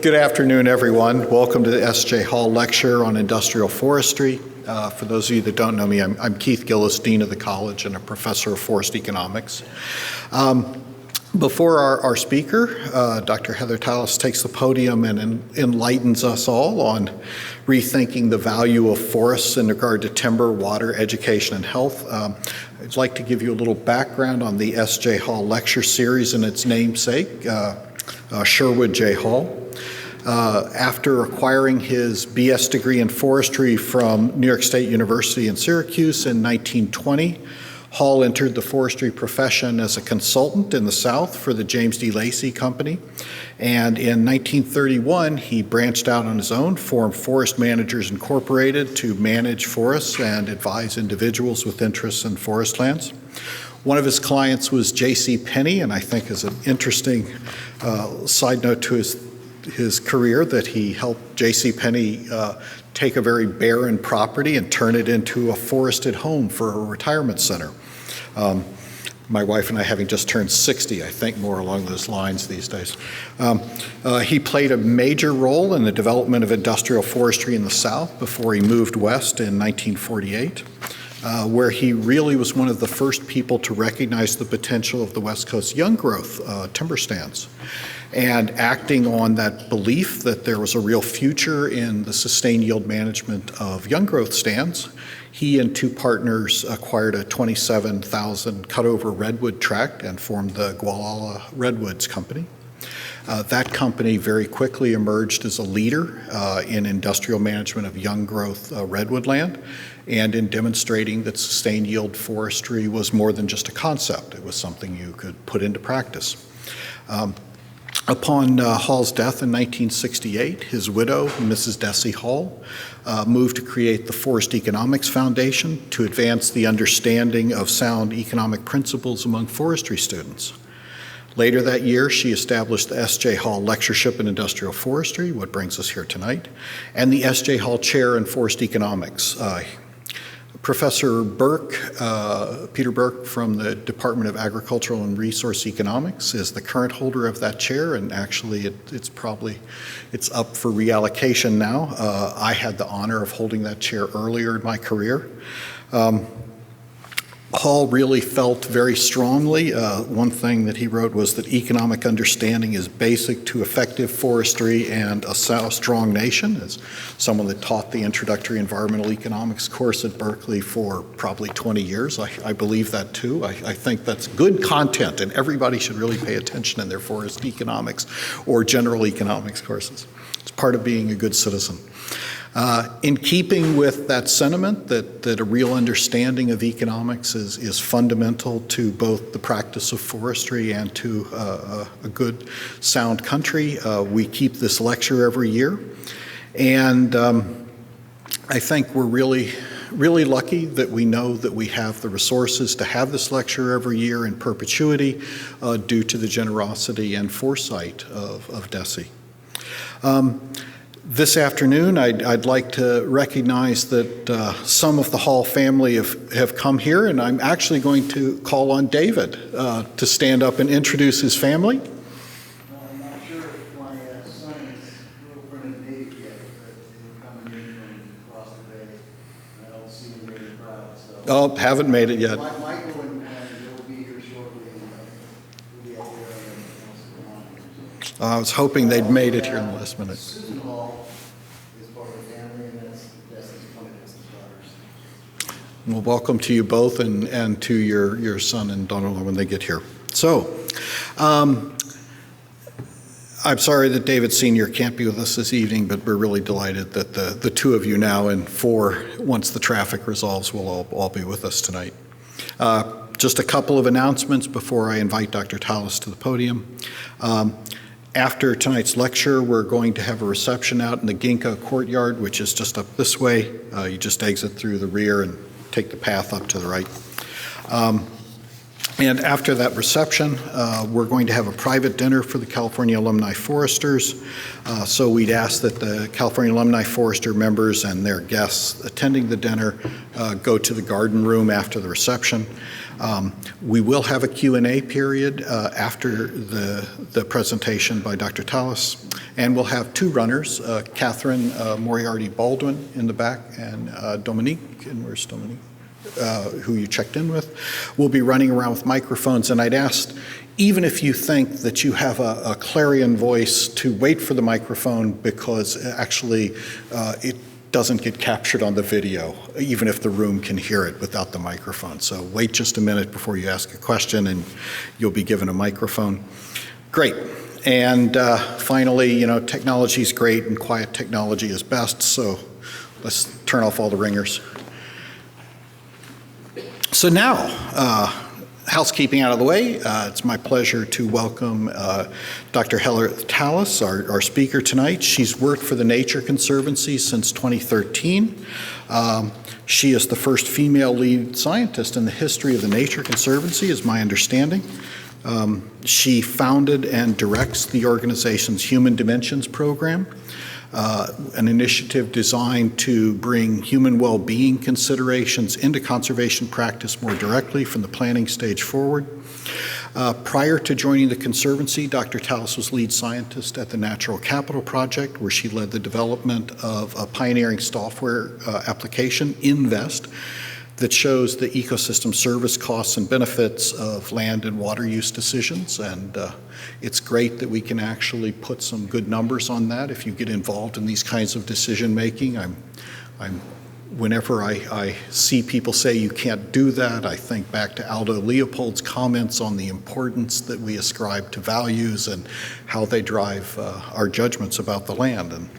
Good afternoon, everyone. Welcome to the S.J. Hall Lecture on Industrial Forestry. For those of you that don't know me, I'm Keith Gillis, Dean of the College and a Professor of Forest Economics. Before our speaker, Dr. Heather Tallis, takes the podium and enlightens us all on rethinking the value of forests in regard to timber, water, education, and health, I'd like to give you a little background on the S.J. Hall Lecture Series and its namesake, Sherwood J. Hall. After acquiring his BS degree in forestry from New York State University in Syracuse in 1920, Hall entered the forestry profession as a consultant in the South for the James D. Lacey Company. And in 1931, he branched out on his own, formed Forest Managers Incorporated to manage forests and advise individuals with interests in forest lands. One of his clients was J.C. Penney, and I think is an interesting side note to his career that he helped J.C. Penney take a very barren property and turn it into a forested home for a retirement center. My wife and I, having just turned 60, I think more along those lines these days. He played a major role in the development of industrial forestry in the South before he moved west in 1948, where he really was one of the first people to recognize the potential of the West Coast young growth timber stands. And acting on that belief that there was a real future in the sustained yield management of young growth stands, he and two partners acquired a 27,000 cutover redwood tract and formed the Gualala Redwoods Company. That company very quickly emerged as a leader in industrial management of young growth redwood land and in demonstrating that sustained yield forestry was more than just a concept. It was something you could put into practice. Upon Hall's death in 1968, his widow, Mrs. Desi Hall, moved to create the Forest Economics Foundation to advance the understanding of sound economic principles among forestry students. Later that year, she established the S.J. Hall Lectureship in Industrial Forestry, what brings us here tonight, and the S.J. Hall Chair in Forest Economics. Professor Burke, Peter Burke from the Department of Agricultural and Resource Economics is the current holder of that chair, and actually it's up for reallocation now. I had the honor of holding that chair earlier in my career. Hall really felt very strongly, one thing that he wrote was that economic understanding is basic to effective forestry and a strong nation. As someone that taught the introductory environmental economics course at Berkeley for probably 20 years, I believe that too. I think that's good content, and everybody should really pay attention in their forest economics or general economics courses. It's part of being a good citizen. In keeping with that sentiment that a real understanding of economics is fundamental to both the practice of forestry and to a good, sound country, we keep this lecture every year. And I think we're really lucky that we know that we have the resources to have this lecture every year in perpetuity due to the generosity and foresight of Desi. This afternoon, I'd like to recognize that some of the Hall family have come here, and I'm actually going to call on David to stand up and introduce his family. I'm not sure if my son's girlfriend and Dave yet, but they're coming in from across the bay. I don't see them in the crowd, so. Oh, haven't made it yet. Michael and they'll be here shortly, and we'll be out there and else going on. I was hoping they'd made it here in the last minute. Susan Hall is part of the family, and that's one of his daughters. Well, welcome to you both and to your son and daughter-in-law when they get here. So, I'm sorry that David Sr. can't be with us this evening, but we're really delighted that the two of you now and four, once the traffic resolves, will all be with us tonight. Just a couple of announcements before I invite Dr. Tallis to the podium. After tonight's lecture, we're going to have a reception out in the Ginkgo courtyard, which is just up this way. You just exit through the rear and take the path up to the right. And after that reception, we're going to have a private dinner for the California Alumni Foresters. So we'd ask that the California Alumni Forester members and their guests attending the dinner go to the garden room after the reception. We will have a Q&A period after the presentation by Dr. Tallis, and we'll have two runners, Catherine Moriarty Baldwin in the back, and Dominique, and where's Dominique? Who you checked in with, will be running around with microphones. And I'd ask, even if you think that you have a clarion voice, to wait for the microphone, because actually it doesn't get captured on the video, even if the room can hear it without the microphone. So wait just a minute before you ask a question, and you'll be given a microphone. Great. And finally, technology is great, and quiet technology is best. So let's turn off all the ringers. So now, housekeeping out of the way, it's my pleasure to welcome Dr. Heather Tallis, our speaker tonight. She's worked for the Nature Conservancy since 2013. She is the first female lead scientist in the history of the Nature Conservancy, is my understanding. She founded and directs the organization's Human Dimensions program, an initiative designed to bring human well-being considerations into conservation practice more directly from the planning stage forward. Prior to joining the Conservancy, Dr. Tallis was lead scientist at the Natural Capital Project, where she led the development of a pioneering software application, Invest, that shows the ecosystem service costs and benefits of land and water use decisions. And it's great that we can actually put some good numbers on that if you get involved in these kinds of decision making. Whenever I see people say you can't do that, I think back to Aldo Leopold's comments on the importance that we ascribe to values and how they drive our judgments about the land. And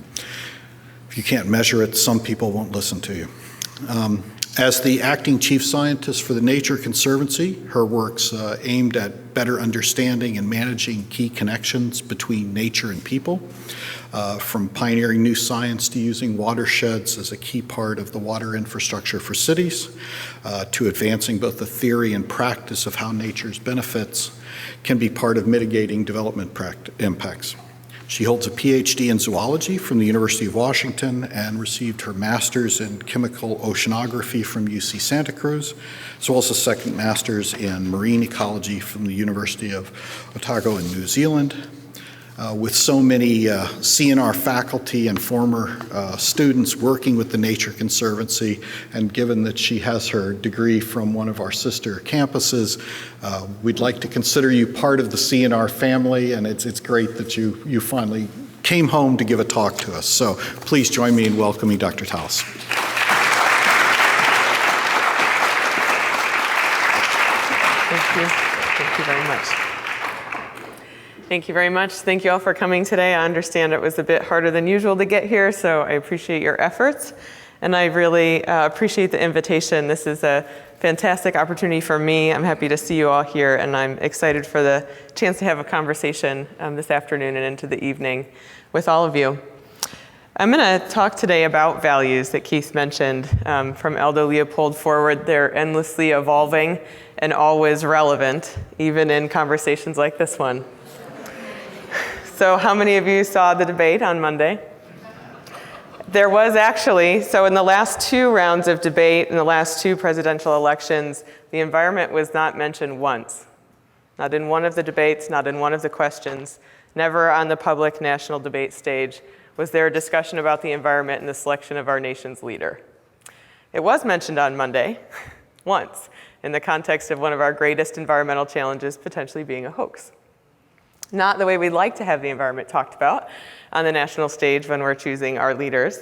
if you can't measure it, some people won't listen to you. As the acting chief scientist for the Nature Conservancy, her work's aimed at better understanding and managing key connections between nature and people, from pioneering new science to using watersheds as a key part of the water infrastructure for cities, to advancing both the theory and practice of how nature's benefits can be part of mitigating development impacts. She holds a PhD in zoology from the University of Washington and received her master's in chemical oceanography from UC Santa Cruz, as well as a second master's in marine ecology from the University of Otago in New Zealand. With so many CNR faculty and former students working with the Nature Conservancy, and given that she has her degree from one of our sister campuses, we'd like to consider you part of the CNR family, and it's great that you finally came home to give a talk to us. So please join me in welcoming Dr. Tallis. Thank you. Thank you very much. Thank you very much. Thank you all for coming today. I understand it was a bit harder than usual to get here, so I appreciate your efforts. And I really appreciate the invitation. This is a fantastic opportunity for me. I'm happy to see you all here, and I'm excited for the chance to have a conversation this afternoon and into the evening with all of you. I'm going to talk today about values that Keith mentioned. From Aldo Leopold forward, they're endlessly evolving and always relevant, even in conversations like this one. So how many of you saw the debate on Monday? There was actually, so in the last two rounds of debate, in the last two presidential elections, the environment was not mentioned once. Not in one of the debates, not in one of the questions. Never on the public national debate stage was there a discussion about the environment and the selection of our nation's leader. It was mentioned on Monday, once, in the context of one of our greatest environmental challenges potentially being a hoax. Not the way we'd like to have the environment talked about on the national stage when we're choosing our leaders.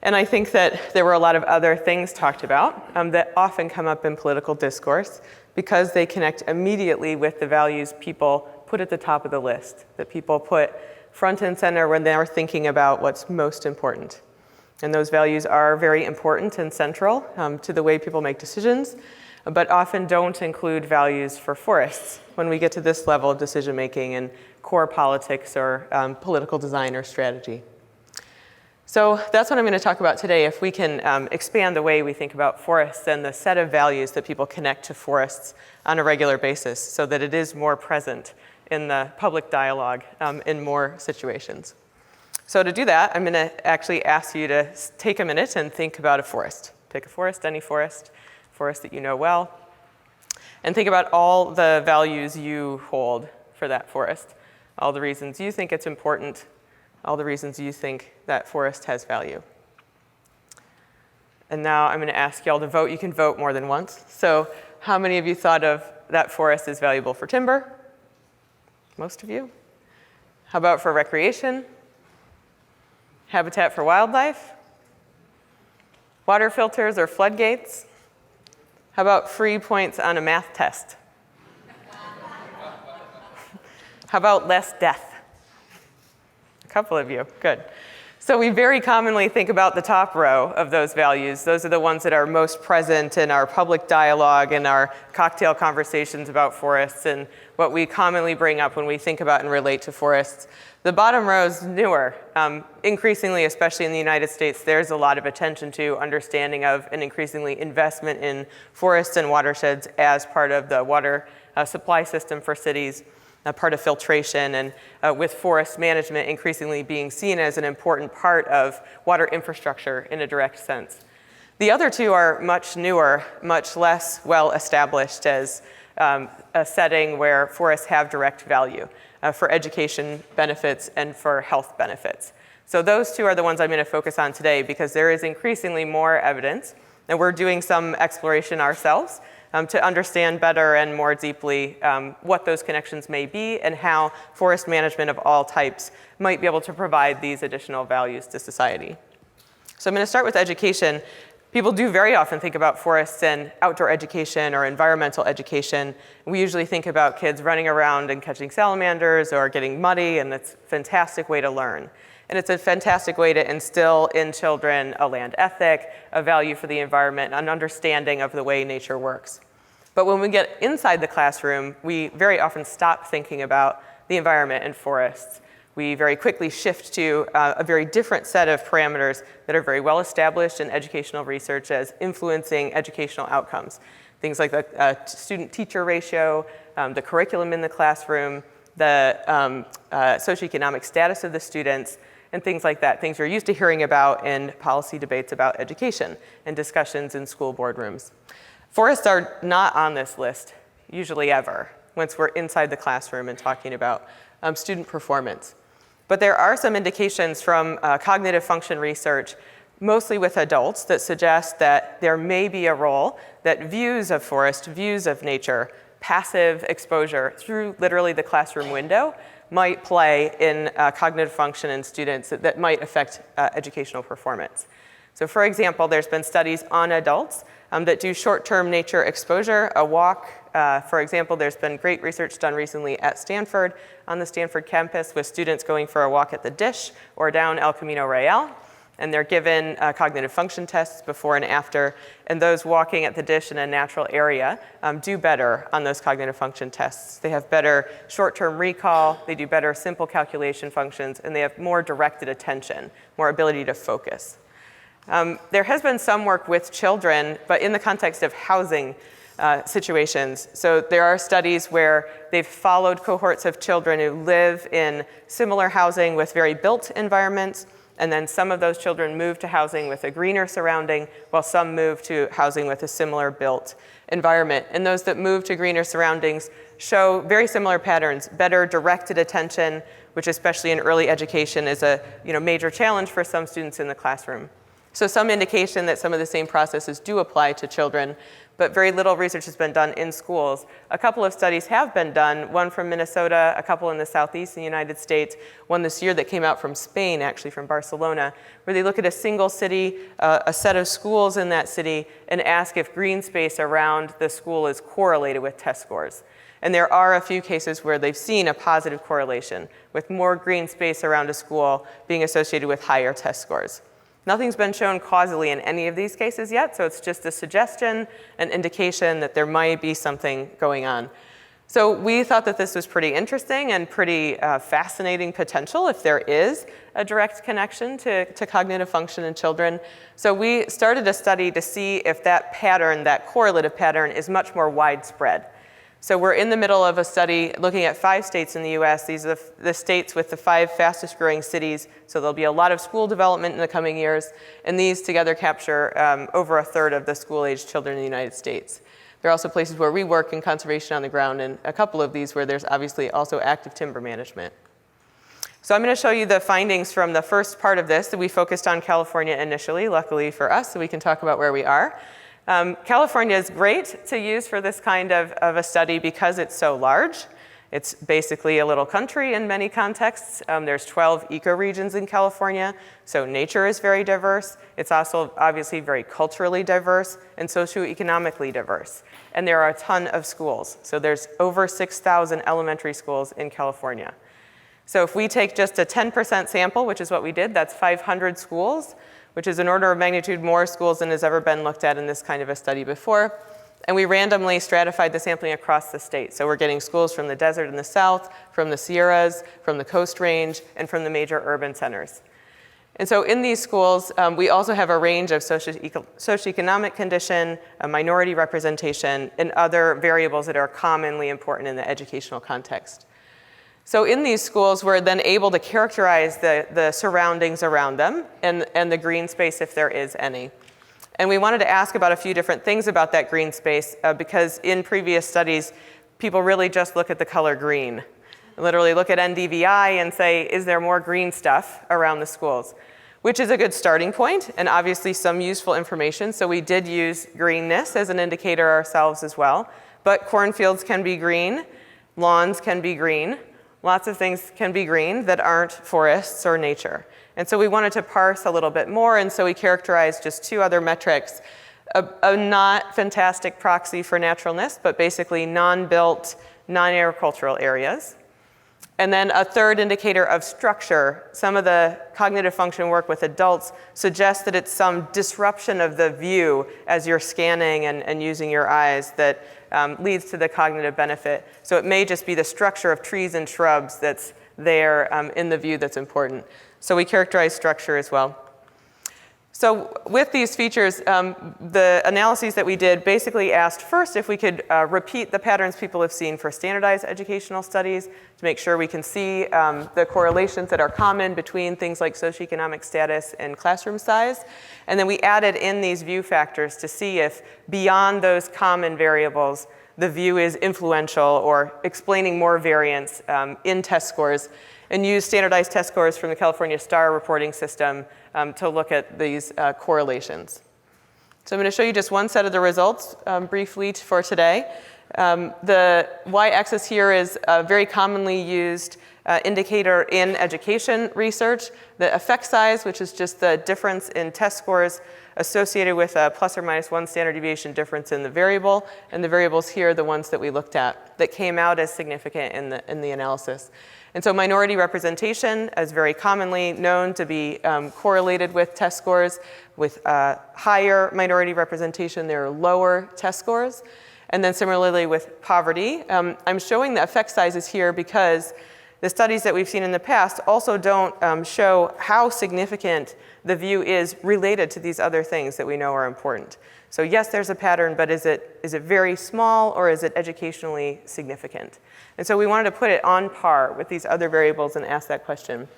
And I think that there were a lot of other things talked about that often come up in political discourse because they connect immediately with the values people put at the top of the list, that people put front and center when they're thinking about what's most important. And those values are very important and central to the way people make decisions, but often don't include values for forests when we get to this level of decision making in core politics or political design or strategy. So that's what I'm going to talk about today. If we can expand the way we think about forests and the set of values that people connect to forests on a regular basis so that it is more present in the public dialogue in more situations. So to do that, I'm going to actually ask you to take a minute and think about a forest. Pick a forest, any forest that you know well, and think about all the values you hold for that forest, all the reasons you think it's important, all the reasons you think that forest has value. And now I'm going to ask y'all to vote. You can vote more than once. So how many of you thought of that forest is valuable for timber? Most of you. How about for recreation? Habitat for wildlife? Water filters or floodgates? How about free points on a math test? How about less death? A couple of you, good. So we very commonly think about the top row of those values. Those are the ones that are most present in our public dialogue and our cocktail conversations about forests and what we commonly bring up when we think about and relate to forests. The bottom row is newer. Increasingly, especially in the United States, there's a lot of attention to understanding of and increasingly investment in forests and watersheds as part of the water supply system for cities. Part of filtration, and with forest management increasingly being seen as an important part of water infrastructure in a direct sense. The other two are much newer, much less well established as a setting where forests have direct value for education benefits and for health benefits. So those two are the ones I'm going to focus on today because there is increasingly more evidence, and we're doing some exploration ourselves to understand better and more deeply what those connections may be and how forest management of all types might be able to provide these additional values to society. So I'm going to start with education. People do very often think about forests and outdoor education or environmental education. We usually think about kids running around and catching salamanders or getting muddy, and it's a fantastic way to learn. And it's a fantastic way to instill in children a land ethic, a value for the environment, an understanding of the way nature works. But when we get inside the classroom, we very often stop thinking about the environment and forests. We very quickly shift to a very different set of parameters that are very well established in educational research as influencing educational outcomes. Things like the student-teacher ratio, the curriculum in the classroom, the socioeconomic status of the students, and things like that, things you're used to hearing about in policy debates about education and discussions in school boardrooms. Forests are not on this list, usually ever, once we're inside the classroom and talking about student performance. But there are some indications from cognitive function research, mostly with adults, that suggest that there may be a role that views of forest, views of nature, passive exposure through literally the classroom window might play in cognitive function in students that might affect educational performance. So for example, there's been studies on adults that do short-term nature exposure, a walk. For example, there's been great research done recently at Stanford, on the Stanford campus, with students going for a walk at the Dish or down El Camino Real. And they're given cognitive function tests before and after. And those walking at the Dish in a natural area do better on those cognitive function tests. They have better short-term recall, they do better simple calculation functions, and they have more directed attention, more ability to focus. There has been some work with children, but in the context of housing situations. So there are studies where they've followed cohorts of children who live in similar housing with very built environments, and then some of those children move to housing with a greener surrounding, while some move to housing with a similar built environment. And those that move to greener surroundings show very similar patterns, better directed attention, which especially in early education is a major challenge for some students in the classroom. So some indication that some of the same processes do apply to children, but very little research has been done in schools. A couple of studies have been done, one from Minnesota, a couple in the southeast in the United States, one this year that came out from Spain, actually from Barcelona, where they look at a single city, a set of schools in that city, and ask if green space around the school is correlated with test scores. And there are a few cases where they've seen a positive correlation, with more green space around a school being associated with higher test scores. Nothing's been shown causally in any of these cases yet, so it's just a suggestion, an indication that there might be something going on. So we thought that this was pretty interesting and pretty fascinating potential if there is a direct connection to cognitive function in children. So we started a study to see if that pattern, that correlative pattern, is much more widespread. So we're in the middle of a study looking at 5 states in the US. These are the states with the 5 fastest growing cities. So there'll be a lot of school development in the coming years. And these together capture over 1/3 of the school-aged children in the United States. There are also places where we work in conservation on the ground, and a couple of these where there's obviously also active timber management. So I'm going to show you the findings from the first part of this that we focused on California initially, luckily for us, so we can talk about where we are. California is great to use for this kind of a study because it's so large. It's basically a little country in many contexts. There's 12 ecoregions in California, so nature is very diverse. It's also obviously very culturally diverse and socioeconomically diverse. And there are a ton of schools. So there's over 6,000 elementary schools in California. So if we take just a 10% sample, which is what we did, that's 500 schools, which is an order of magnitude more schools than has ever been looked at in this kind of a study before. And we randomly stratified the sampling across the state. So we're getting schools from the desert in the south, from the Sierras, from the Coast Range, and from the major urban centers. And so in these schools, we also have a range of socioeconomic condition, minority representation, and other variables that are commonly important in the educational context. So in these schools, we're then able to characterize the surroundings around them and the green space if there is any. And we wanted to ask about a few different things about that green space because in previous studies, people really just look at the color green. Literally look at NDVI and say, is there more green stuff around the schools? Which is a good starting point and obviously some useful information. So we did use greenness as an indicator ourselves as well. But cornfields can be green, lawns can be green, lots of things can be green that aren't forests or nature. And so we wanted to parse a little bit more, and so we characterized just 2 other metrics, a not fantastic proxy for naturalness, but basically non-built, non-agricultural areas. And then a third indicator of structure. Some of the cognitive function work with adults suggests that it's some disruption of the view as you're scanning and using your eyes that leads to the cognitive benefit. So it may just be the structure of trees and shrubs that's there in the view that's important. So we characterize structure as well. So with these features, the analyses that we did basically asked first if we could repeat the patterns people have seen for standardized educational studies to make sure we can see the correlations that are common between things like socioeconomic status and classroom size. And then we added in these view factors to see if beyond those common variables, the view is influential or explaining more variance in test scores, and use standardized test scores from the California STAR reporting system to look at these correlations. So I'm going to show you just one set of the results briefly for today. The y-axis here is a very commonly used indicator in education research. The effect size, which is just the difference in test scores associated with a plus or minus 1 standard deviation difference in the variable. And the variables here are the ones that we looked at that came out as significant in the analysis. And so minority representation is very commonly known to be correlated with test scores. With higher minority representation, there are lower test scores. And then similarly with poverty, I'm showing the effect sizes here because the studies that we've seen in the past also don't show how significant the view is related to these other things that we know are important. So yes, there's a pattern, but is it very small or is it educationally significant? And so we wanted to put it on par with these other variables and ask that question.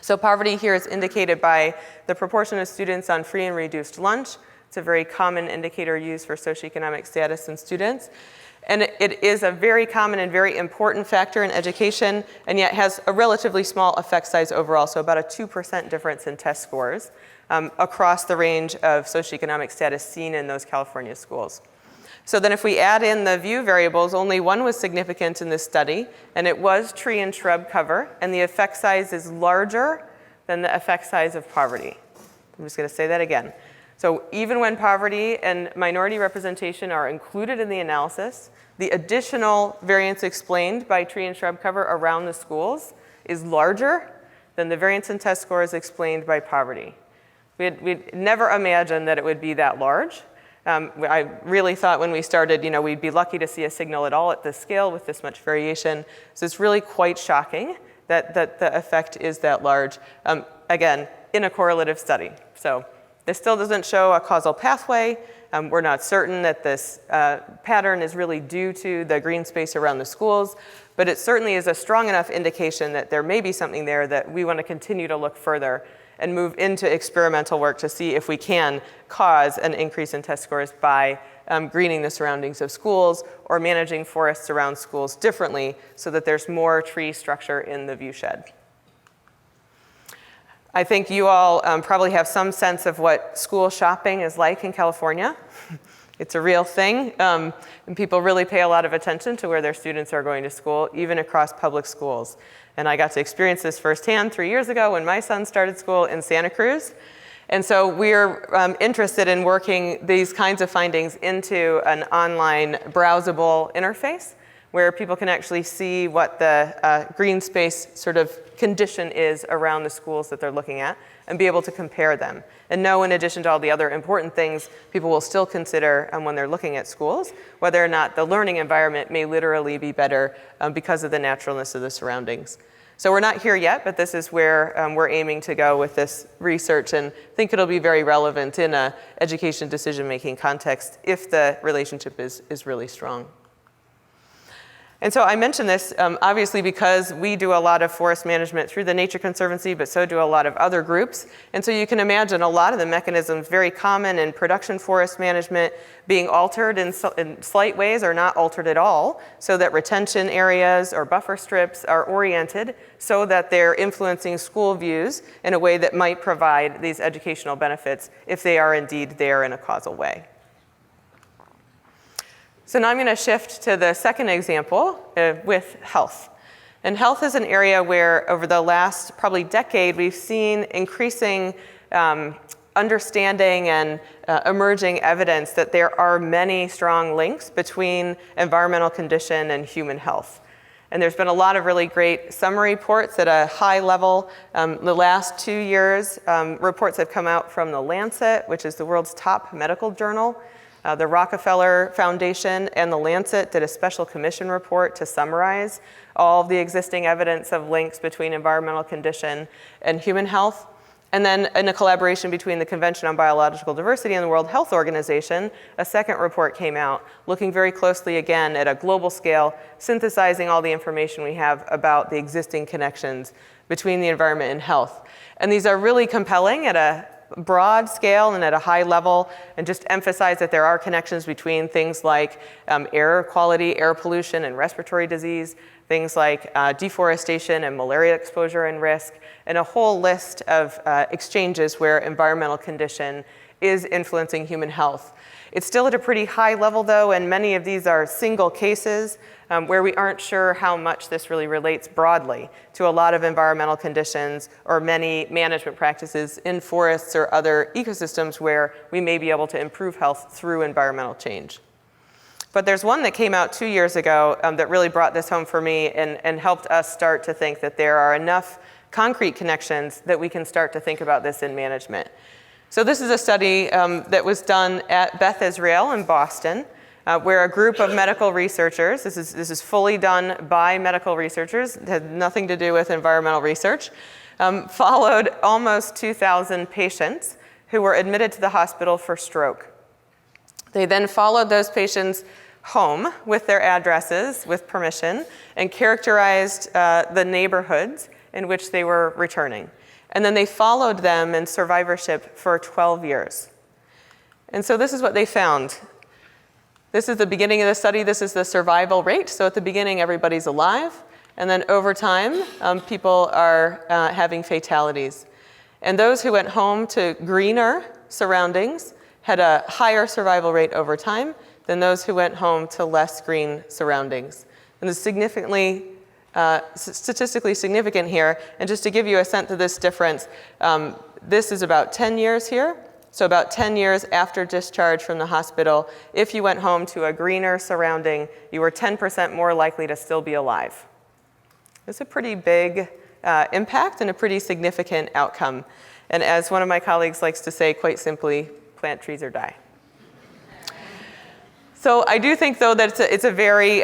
So poverty here is indicated by the proportion of students on free and reduced lunch. It's a very common indicator used for socioeconomic status in students. And it is a very common and very important factor in education, and yet has a relatively small effect size overall, so about a 2% difference in test scores across the range of socioeconomic status seen in those California schools. So then if we add in the view variables, only one was significant in this study, and it was tree and shrub cover, and the effect size is larger than the effect size of poverty. I'm just going to say that again. So even when poverty and minority representation are included in the analysis, the additional variance explained by tree and shrub cover around the schools is larger than the variance in test scores explained by poverty. We'd never imagined that it would be that large. I really thought when we started, we'd be lucky to see a signal at all at this scale with this much variation. So it's really quite shocking that the effect is that large. Again, in a correlative study. So this still doesn't show a causal pathway. We're not certain that this pattern is really due to the green space around the schools, but it certainly is a strong enough indication that there may be something there that we want to continue to look further and move into experimental work to see if we can cause an increase in test scores by greening the surroundings of schools or managing forests around schools differently so that there's more tree structure in the viewshed. I think you all probably have some sense of what school shopping is like in California. It's a real thing, and people really pay a lot of attention to where their students are going to school, even across public schools. And I got to experience this firsthand 3 years ago when my son started school in Santa Cruz. And so we're interested in working these kinds of findings into an online browsable interface where people can actually see what the green space sort of condition is around the schools that they're looking at and be able to compare them. And know, in addition to all the other important things people will still consider when they're looking at schools, whether or not the learning environment may literally be better because of the naturalness of the surroundings. So we're not here yet, but this is where we're aiming to go with this research, and think it'll be very relevant in an education decision-making context if the relationship is really strong. And so I mention this obviously because we do a lot of forest management through the Nature Conservancy, but so do a lot of other groups. And so you can imagine a lot of the mechanisms very common in production forest management being altered in slight ways or not altered at all, so that retention areas or buffer strips are oriented so that they're influencing school views in a way that might provide these educational benefits if they are indeed there in a causal way. So now I'm going to shift to the second example with health. And health is an area where over the last probably decade we've seen increasing understanding and emerging evidence that there are many strong links between environmental condition and human health. And there's been a lot of really great summary reports at a high level. The last 2 years, reports have come out from The Lancet, which is the world's top medical journal. The Rockefeller Foundation and The Lancet did a special commission report to summarize all of the existing evidence of links between environmental condition and human health. And then in a collaboration between the Convention on Biological Diversity and the World Health Organization, a second report came out looking very closely again at a global scale, synthesizing all the information we have about the existing connections between the environment and health. And these are really compelling at a broad scale and at a high level, and just emphasize that there are connections between things like air quality, air pollution, and respiratory disease, things like deforestation and malaria exposure and risk, and a whole list of exchanges where environmental condition is influencing human health. It's still at a pretty high level though, and many of these are single cases where we aren't sure how much this really relates broadly to a lot of environmental conditions or many management practices in forests or other ecosystems where we may be able to improve health through environmental change. But there's one that came out 2 years ago that really brought this home for me and helped us start to think that there are enough concrete connections that we can start to think about this in management. So this is a study that was done at Beth Israel in Boston, where a group of medical researchers, this is fully done by medical researchers, it had nothing to do with environmental research, followed almost 2,000 patients who were admitted to the hospital for stroke. They then followed those patients home with their addresses, with permission, and characterized the neighborhoods in which they were returning. And then they followed them in survivorship for 12 years. And so this is what they found. This is the beginning of the study. This is the survival rate. So at the beginning, everybody's alive. And then over time, people are having fatalities. And those who went home to greener surroundings had a higher survival rate over time than those who went home to less green surroundings. And it's statistically significant here. And just to give you a sense of this difference, this is about 10 years here. So about 10 years after discharge from the hospital, if you went home to a greener surrounding, you were 10% more likely to still be alive. It's a pretty big impact and a pretty significant outcome. And as one of my colleagues likes to say, quite simply, plant trees or die. So I do think, though, that it's a very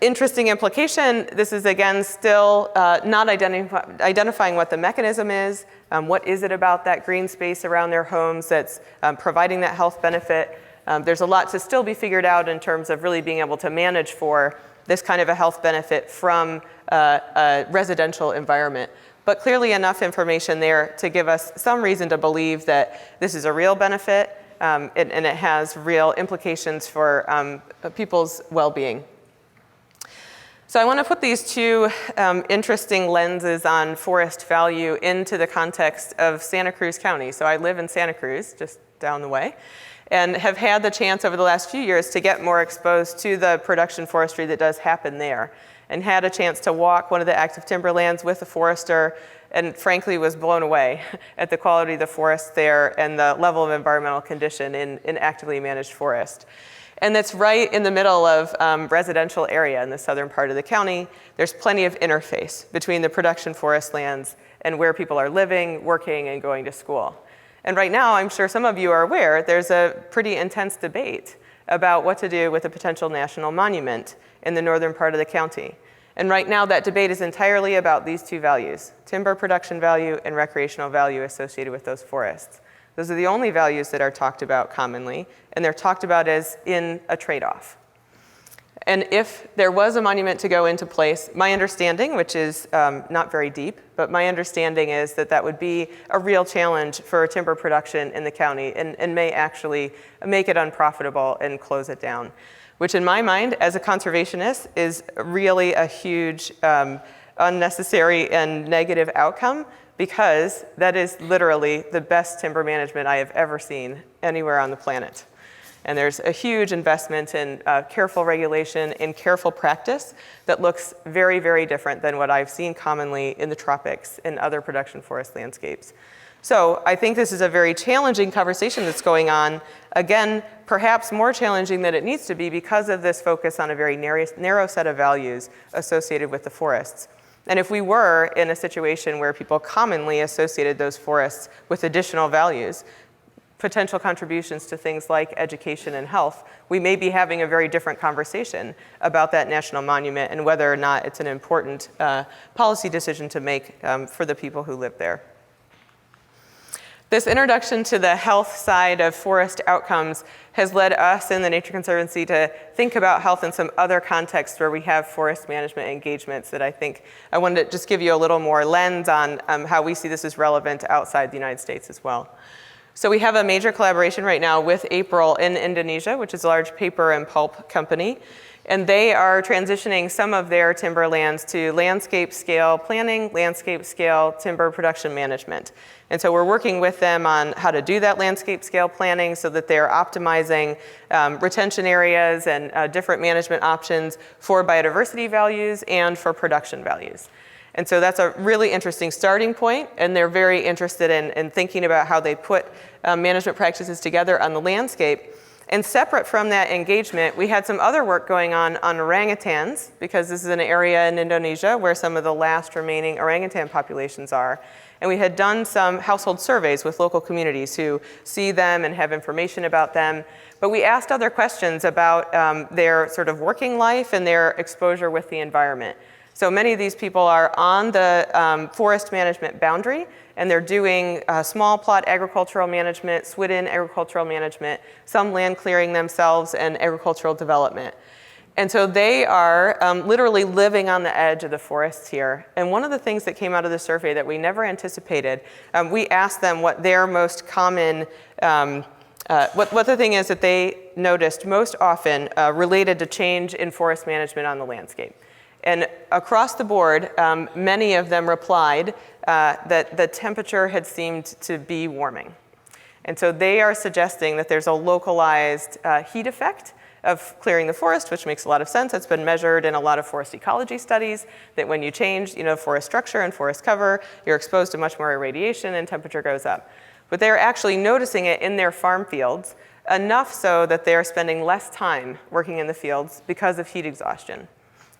interesting implication. This is, again, still not identifying what the mechanism is. What is it about that green space around their homes that's providing that health benefit? There's a lot to still be figured out in terms of really being able to manage for this kind of a health benefit from a residential environment. But clearly enough information there to give us some reason to believe that this is a real benefit. And it has real implications for people's well-being. So I want to put these two interesting lenses on forest value into the context of Santa Cruz County. So I live in Santa Cruz, just down the way, and have had the chance over the last few years to get more exposed to the production forestry that does happen there, and had a chance to walk one of the active timberlands with a forester, and frankly was blown away at the quality of the forest there and the level of environmental condition in actively managed forest. And that's right in the middle of residential area in the southern part of the county. There's plenty of interface between the production forest lands and where people are living, working, and going to school. And right now, I'm sure some of you are aware, there's a pretty intense debate about what to do with a potential national monument in the northern part of the county. And right now, that debate is entirely about these two values, timber production value and recreational value associated with those forests. Those are the only values that are talked about commonly, and they're talked about as in a trade-off. And if there was a monument to go into place, my understanding, which is not very deep, but my understanding is that that would be a real challenge for timber production in the county and may actually make it unprofitable and close it down, which in my mind, as a conservationist, is really a huge unnecessary and negative outcome, because that is literally the best timber management I have ever seen anywhere on the planet. And there's a huge investment in careful regulation and careful practice that looks very, very different than what I've seen commonly in the tropics and other production forest landscapes. So I think this is a very challenging conversation that's going on. Again, perhaps more challenging than it needs to be because of this focus on a very narrow set of values associated with the forests. And if we were in a situation where people commonly associated those forests with additional values, potential contributions to things like education and health, we may be having a very different conversation about that national monument and whether or not it's an important policy decision to make for the people who live there. This introduction to the health side of forest outcomes has led us in the Nature Conservancy to think about health in some other contexts where we have forest management engagements that I think I wanted to just give you a little more lens on how we see this as relevant outside the United States as well. So we have a major collaboration right now with April in Indonesia, which is a large paper and pulp company. And they are transitioning some of their timberlands to landscape scale planning, landscape scale timber production management. And so we're working with them on how to do that landscape scale planning so that they're optimizing retention areas and different management options for biodiversity values and for production values. And so that's a really interesting starting point, and they're very interested in thinking about how they put management practices together on the landscape. And separate from that engagement, we had some other work going on orangutans, because this is an area in Indonesia where some of the last remaining orangutan populations are. And we had done some household surveys with local communities who see them and have information about them. But we asked other questions about their sort of working life and their exposure with the environment. So many of these people are on the forest management boundary, and they're doing small plot agricultural management, swidden agricultural management, some land clearing themselves, and agricultural development. And so they are literally living on the edge of the forests here. And one of the things that came out of the survey that we never anticipated, we asked them what their most common, what the thing is that they noticed most often related to change in forest management on the landscape. And across the board, many of them replied that the temperature had seemed to be warming. And so they are suggesting that there's a localized heat effect of clearing the forest, which makes a lot of sense. It's been measured in a lot of forest ecology studies, that when you change forest structure and forest cover, you're exposed to much more irradiation and temperature goes up. But they're actually noticing it in their farm fields, enough so that they're spending less time working in the fields because of heat exhaustion.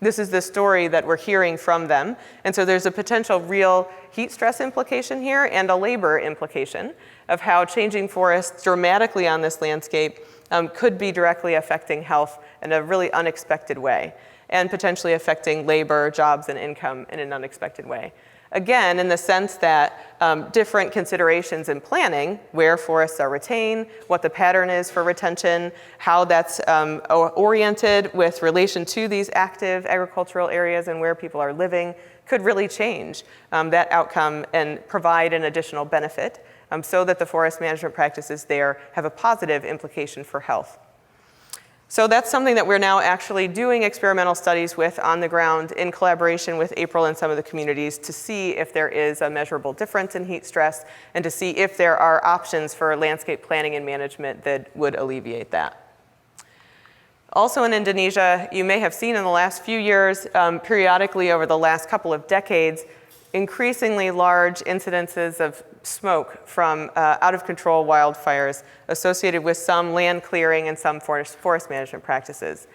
This is the story that we're hearing from them. And so there's a potential real heat stress implication here and a labor implication of how changing forests dramatically on this landscape could be directly affecting health in a really unexpected way, and potentially affecting labor, jobs, and income in an unexpected way. Again, in the sense that different considerations in planning, where forests are retained, what the pattern is for retention, how that's oriented with relation to these active agricultural areas and where people are living, could really change that outcome and provide an additional benefit so that the forest management practices there have a positive implication for health. So that's something that we're now actually doing experimental studies with on the ground in collaboration with April and some of the communities to see if there is a measurable difference in heat stress and to see if there are options for landscape planning and management that would alleviate that. Also in Indonesia, you may have seen in the last few years, periodically over the last couple of decades, increasingly large incidences of smoke from out-of-control wildfires associated with some land clearing and some forest management practices.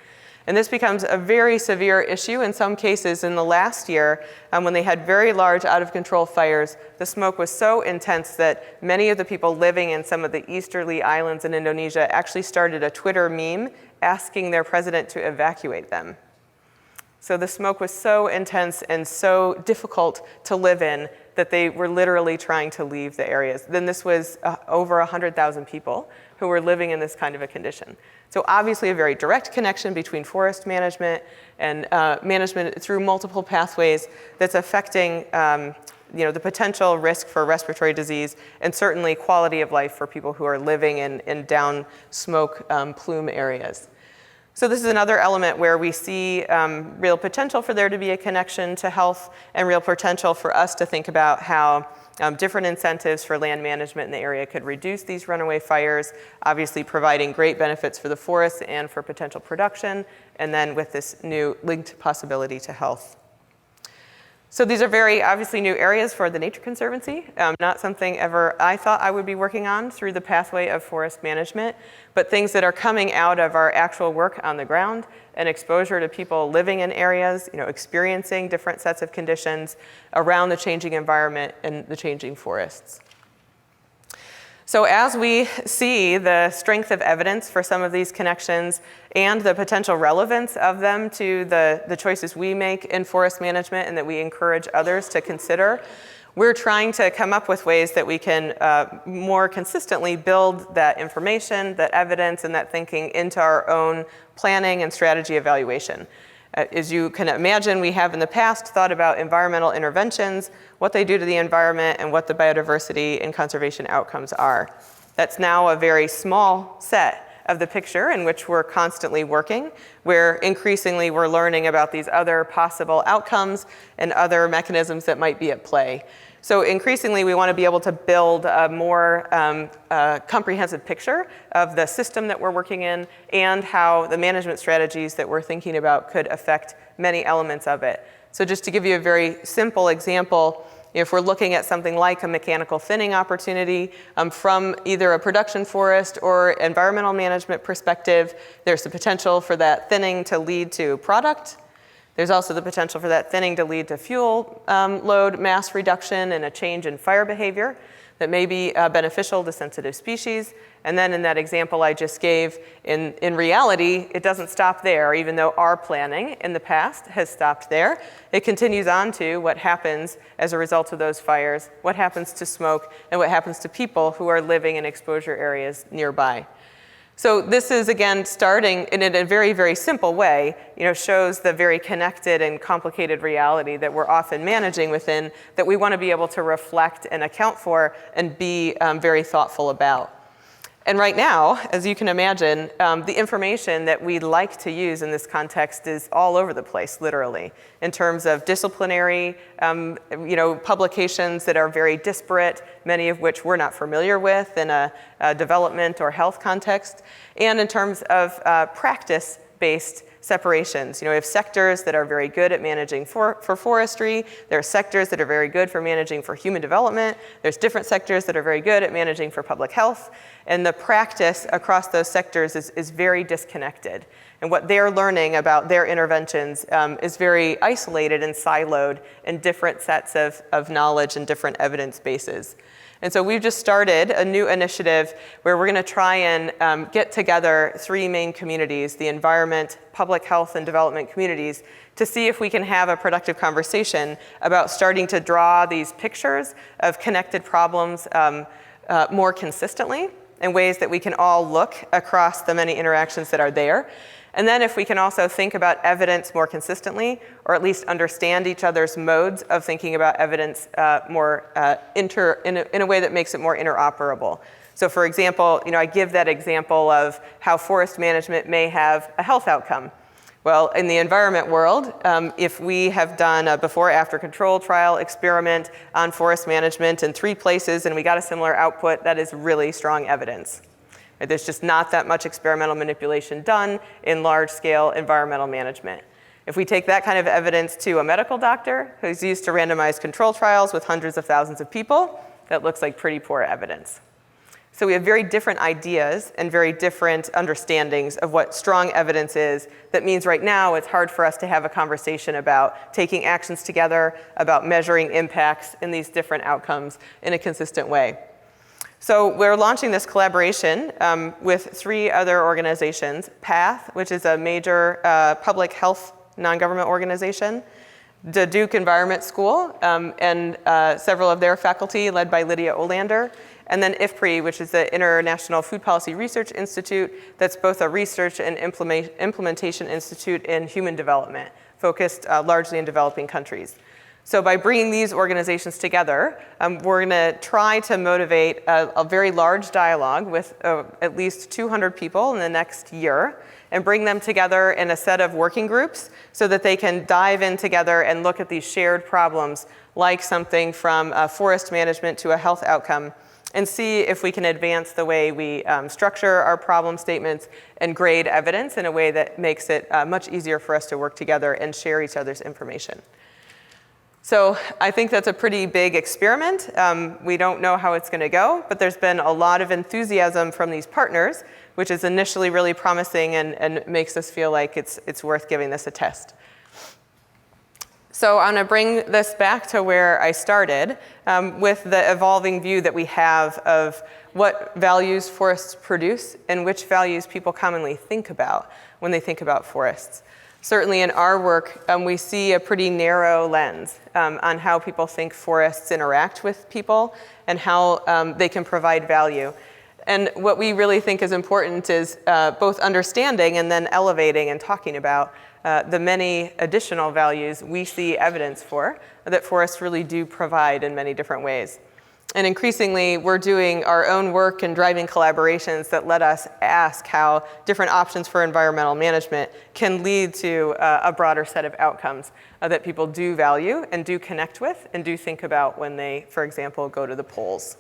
And this becomes a very severe issue in some cases. In the last year, when they had very large out-of-control fires, the smoke was so intense that many of the people living in some of the easterly islands in Indonesia actually started a Twitter meme asking their president to evacuate them. So the smoke was so intense and so difficult to live in that they were literally trying to leave the areas. Then this was over 100,000 people who were living in this kind of a condition. So obviously a very direct connection between forest management and management through multiple pathways that's affecting the potential risk for respiratory disease and certainly quality of life for people who are living in down smoke plume areas. So this is another element where we see real potential for there to be a connection to health and real potential for us to think about how different incentives for land management in the area could reduce these runaway fires, obviously providing great benefits for the forests and for potential production, and then with this new linked possibility to health. So these are very obviously new areas for the Nature Conservancy, not something ever I thought I would be working on through the pathway of forest management, but things that are coming out of our actual work on the ground and exposure to people living in areas, experiencing different sets of conditions around the changing environment and the changing forests. So as we see the strength of evidence for some of these connections and the potential relevance of them to the choices we make in forest management and that we encourage others to consider, we're trying to come up with ways that we can more consistently build that information, that evidence, and that thinking into our own planning and strategy evaluation. As you can imagine, we have in the past thought about environmental interventions, what they do to the environment, and what the biodiversity and conservation outcomes are. That's now a very small set of the picture in which we're constantly working, where increasingly we're learning about these other possible outcomes and other mechanisms that might be at play. So increasingly, we want to be able to build a more comprehensive picture of the system that we're working in and how the management strategies that we're thinking about could affect many elements of it. So just to give you a very simple example, if we're looking at something like a mechanical thinning opportunity from either a production forest or environmental management perspective, there's the potential for that thinning to lead to product. There's also the potential for that thinning to lead to fuel load mass reduction and a change in fire behavior that may be beneficial to sensitive species. And then in that example I just gave, in reality, it doesn't stop there, even though our planning in the past has stopped there. It continues on to what happens as a result of those fires, what happens to smoke, and what happens to people who are living in exposure areas nearby. So this is, again, starting in a very, very simple way, shows the very connected and complicated reality that we're often managing within, that we want to be able to reflect and account for and be very thoughtful about. And right now, as you can imagine, the information that we like to use in this context is all over the place, literally, in terms of disciplinary, publications that are very disparate, many of which we're not familiar with in a development or health context, and in terms of practice-based separations. We have sectors that are very good at managing for forestry. There are sectors that are very good for managing for human development. There's different sectors that are very good at managing for public health. And the practice across those sectors is very disconnected. And what they're learning about their interventions is very isolated and siloed in different sets of knowledge and different evidence bases. And so we've just started a new initiative where we're going to try and get together 3 main communities, the environment, public health, and development communities, to see if we can have a productive conversation about starting to draw these pictures of connected problems more consistently in ways that we can all look across the many interactions that are there. And then if we can also think about evidence more consistently, or at least understand each other's modes of thinking about evidence more in a way that makes it more interoperable. So for example, I give that example of how forest management may have a health outcome. Well, in the environment world, if we have done a before-after control trial experiment on forest management in 3 places and we got a similar output, that is really strong evidence. There's just not that much experimental manipulation done in large-scale environmental management. If we take that kind of evidence to a medical doctor who's used to randomized control trials with hundreds of thousands of people, that looks like pretty poor evidence. So we have very different ideas and very different understandings of what strong evidence is. That means right now it's hard for us to have a conversation about taking actions together, about measuring impacts in these different outcomes in a consistent way. So we're launching this collaboration with 3 other organizations, PATH, which is a major public health non-government organization, the Duke Environment School, and several of their faculty led by Lydia Olander, and then IFPRI, which is the International Food Policy Research Institute, that's both a research and implementation institute in human development, focused largely in developing countries. So by bringing these organizations together, we're going to try to motivate a very large dialogue with at least 200 people in the next year, and bring them together in a set of working groups so that they can dive in together and look at these shared problems, like something from forest management to a health outcome, and see if we can advance the way we structure our problem statements and grade evidence in a way that makes it much easier for us to work together and share each other's information. So I think that's a pretty big experiment. We don't know how it's going to go, but there's been a lot of enthusiasm from these partners, which is initially really promising and makes us feel like it's worth giving this a test. So I'm going to bring this back to where I started with the evolving view that we have of what values forests produce and which values people commonly think about when they think about forests. Certainly in our work, we see a pretty narrow lens on how people think forests interact with people and how they can provide value. And what we really think is important is both understanding and then elevating and talking about the many additional values we see evidence for that forests really do provide in many different ways. And increasingly, we're doing our own work and driving collaborations that let us ask how different options for environmental management can lead to a broader set of outcomes that people do value and do connect with and do think about when they, for example, go to the polls.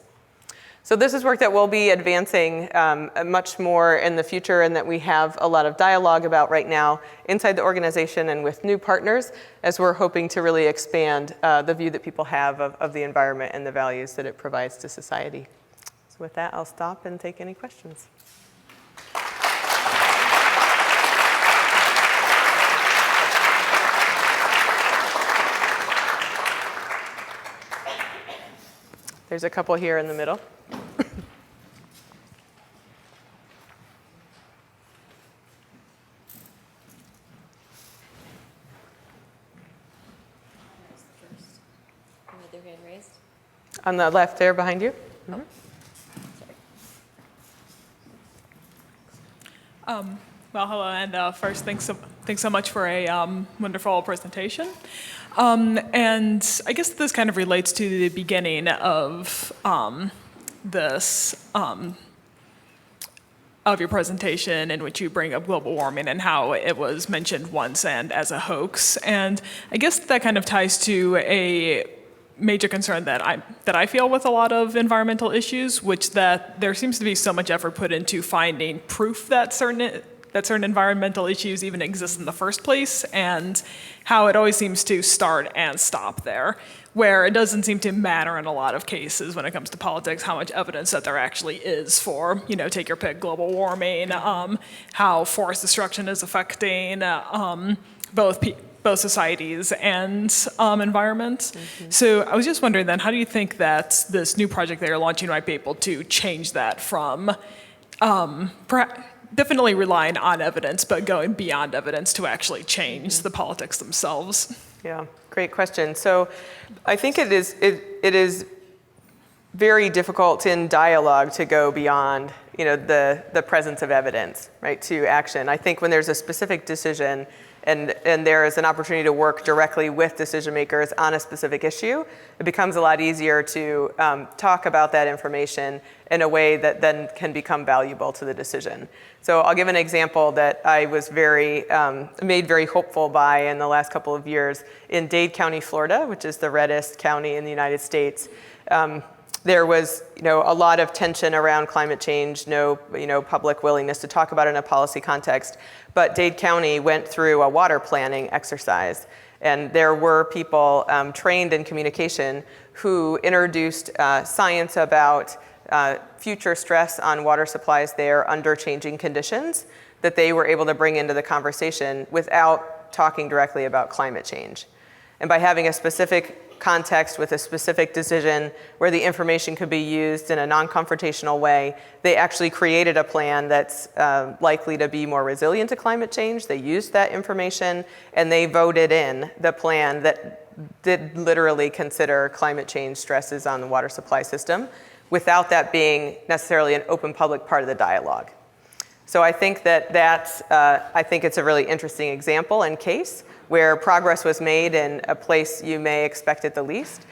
So this is work that we'll be advancing much more in the future and that we have a lot of dialogue about right now inside the organization and with new partners as we're hoping to really expand the view that people have of the environment and the values that it provides to society. So with that, I'll stop and take any questions. There's a couple here in the middle. With their hand raised. On the left there behind you. Mm-hmm. Well, hello, and first, thanks so much for a wonderful presentation. And I guess this kind of relates to the beginning of this of your presentation, in which you bring up global warming and how it was mentioned once and as a hoax. And I guess that kind of ties to a major concern that I feel with a lot of environmental issues, which that there seems to be so much effort put into finding proof that certain environmental issues even exist in the first place, and how it always seems to start and stop there, where it doesn't seem to matter in a lot of cases when it comes to politics how much evidence that there actually is for, take your pick, global warming, how forest destruction is affecting both both societies and environment. So I was just wondering then, how do you think that this new project that you're launching might be able to change that from definitely relying on evidence, but going beyond evidence to actually change the politics themselves? Yeah, great question. So I think it is very difficult in dialogue to go beyond, the presence of evidence, right, to action. I think when there's a specific decision and there is an opportunity to work directly with decision makers on a specific issue, it becomes a lot easier to talk about that information in a way that then can become valuable to the decision. So I'll give an example that I was made very hopeful by in the last couple of years. In Dade County, Florida, which is the reddest county in the United States, there was, a lot of tension around climate change, no, public willingness to talk about it in a policy context. But Dade County went through a water planning exercise, and there were people trained in communication who introduced science about future stress on water supplies there under changing conditions that they were able to bring into the conversation without talking directly about climate change. And by having a specific context with a specific decision where the information could be used in a non-confrontational way, they actually created a plan that's likely to be more resilient to climate change. They used that information and they voted in the plan that did literally consider climate change stresses on the water supply system without that being necessarily an open public part of the dialogue. So I think I think it's a really interesting example and case where progress was made in a place you may expect it the least,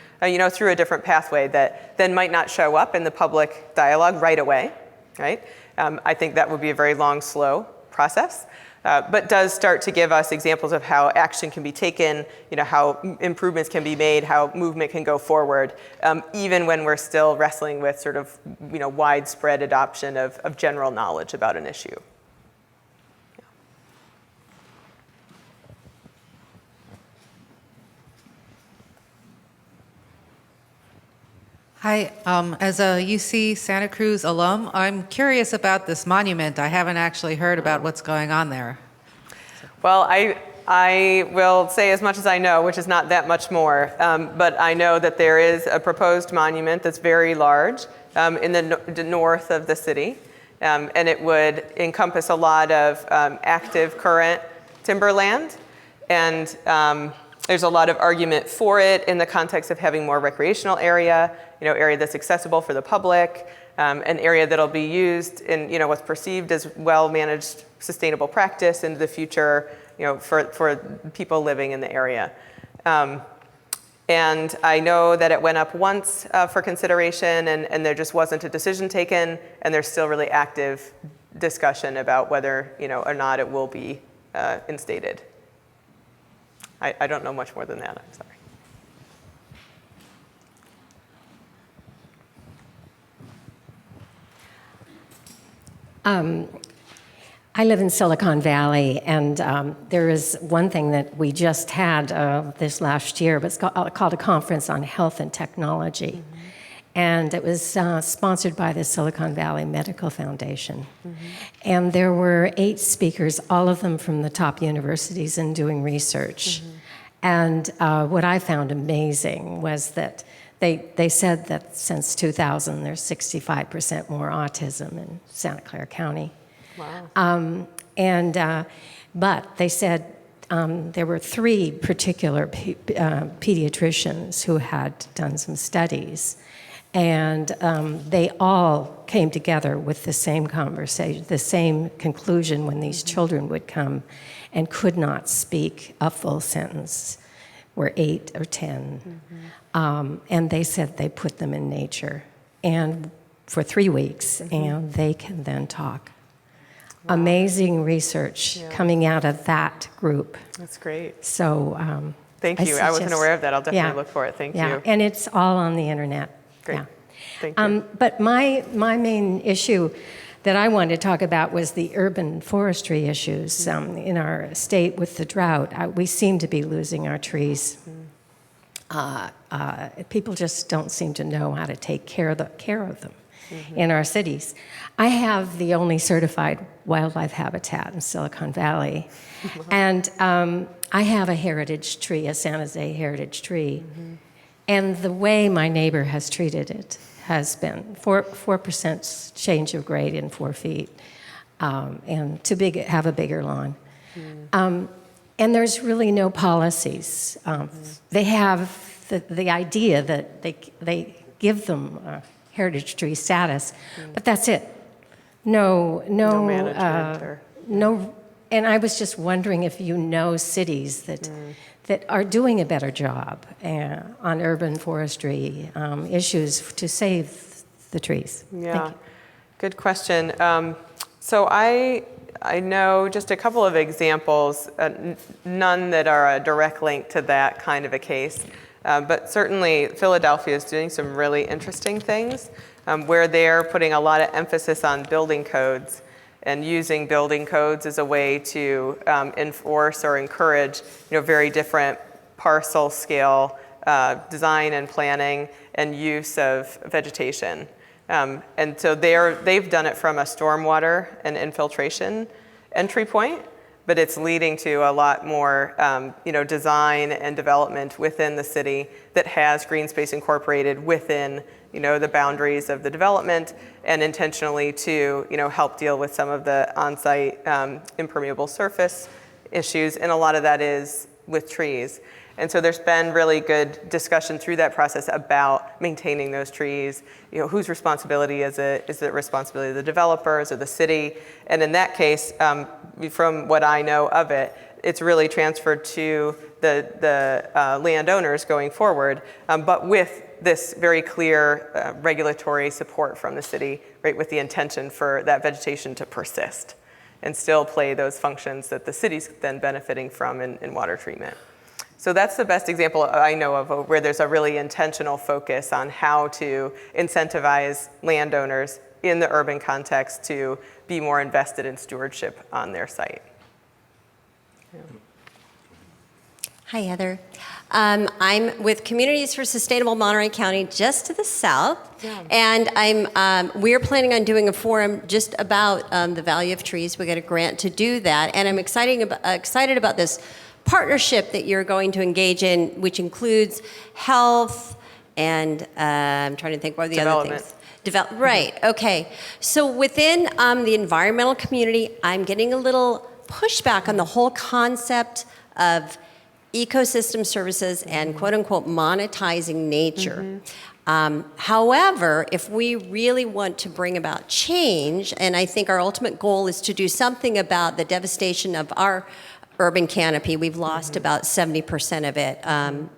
through a different pathway that then might not show up in the public dialogue right away, right? I think that would be a very long, slow process, but does start to give us examples of how action can be taken, how improvements can be made, how movement can go forward, even when we're still wrestling with sort of, widespread adoption of general knowledge about an issue. Hi, as a UC Santa Cruz alum, I'm curious about this monument. I haven't actually heard about what's going on there. Well, I will say as much as I know, which is not that much more, but I know that there is a proposed monument that's very large in the north of the city, and it would encompass a lot of active current timberland, and there's a lot of argument for it in the context of having more recreational area, area that's accessible for the public, an area that'll be used in, what's perceived as well-managed sustainable practice into the future, for people living in the area. And I know that it went up once for consideration and there just wasn't a decision taken, and there's still really active discussion about whether, or not it will be instated. I don't know much more than that, I'm sorry. I live in Silicon Valley, and there is one thing that we just had this last year, but it's called a Conference on Health and Technology. Mm-hmm. And it was sponsored by the Silicon Valley Medical Foundation. Mm-hmm. And there were 8 speakers, all of them from the top universities and doing research. Mm-hmm. And what I found amazing was that they said that since 2000, there's 65% more autism in Santa Clara County. Wow. But they said there were 3 particular pediatricians who had done some studies, and they all came together with the same conversation, the same conclusion when these children would come and could not speak a full sentence, were 8 or 10. Mm-hmm. And they said they put them in nature and for 3 weeks, mm-hmm. and they can then talk. Wow. Amazing research coming out of that group. That's great. So thank you. I wasn't aware of that. I'll definitely look for it. Thank you. And it's all on the internet. Great. Yeah. Thank you. But my main issue that I wanted to talk about was the urban forestry issues in our state with the drought. We seem to be losing our trees. People just don't seem to know how to take care of them. in our cities. I have the only certified wildlife habitat in Silicon Valley. And I have a heritage tree, a San Jose heritage tree. And the way my neighbor has treated it has been 4% change of grade in 4 feet, and have a bigger lawn. And there's really no policies. They have the idea that they give them a heritage tree status, but that's it. No management no. And I was just wondering if you know cities that are doing a better job on urban forestry issues to save the trees. Yeah, Thank you. good question. So I know just a couple of examples, none that are a direct link to that kind of a case, but certainly Philadelphia is doing some really interesting things where they're putting a lot of emphasis on building codes and using building codes as a way to enforce or encourage, very different parcel scale design and planning and use of vegetation. And so they've done it from a stormwater and infiltration entry point, but it's leading to a lot more design and development within the city that has green space incorporated within the boundaries of the development, and intentionally to help deal with some of the on-site impermeable surface issues, and a lot of that is with trees. And so there's been really good discussion through that process about maintaining those trees. Whose responsibility is it? Is it responsibility of the developers or the city? And in that case, from what I know of it, it's really transferred to the landowners going forward, but with this very clear regulatory support from the city, right, with the intention for that vegetation to persist and still play those functions that the city's then benefiting from in water treatment. So that's the best example I know of where there's a really intentional focus on how to incentivize landowners in the urban context to be more invested in stewardship on their site. Yeah. Hi, Heather. I'm with Communities for Sustainable Monterey County, just to the south, and we're planning on doing a forum just about the value of trees. We got a grant to do that, and I'm excited about this partnership that you're going to engage in, which includes health and I'm trying to think what are the other things. Right. Okay. So within the environmental community, I'm getting a little pushback on the whole concept of ecosystem services and quote unquote monetizing nature. However, if we really want to bring about change, and I think our ultimate goal is to do something about the devastation of our urban canopy, we've lost about 70% of it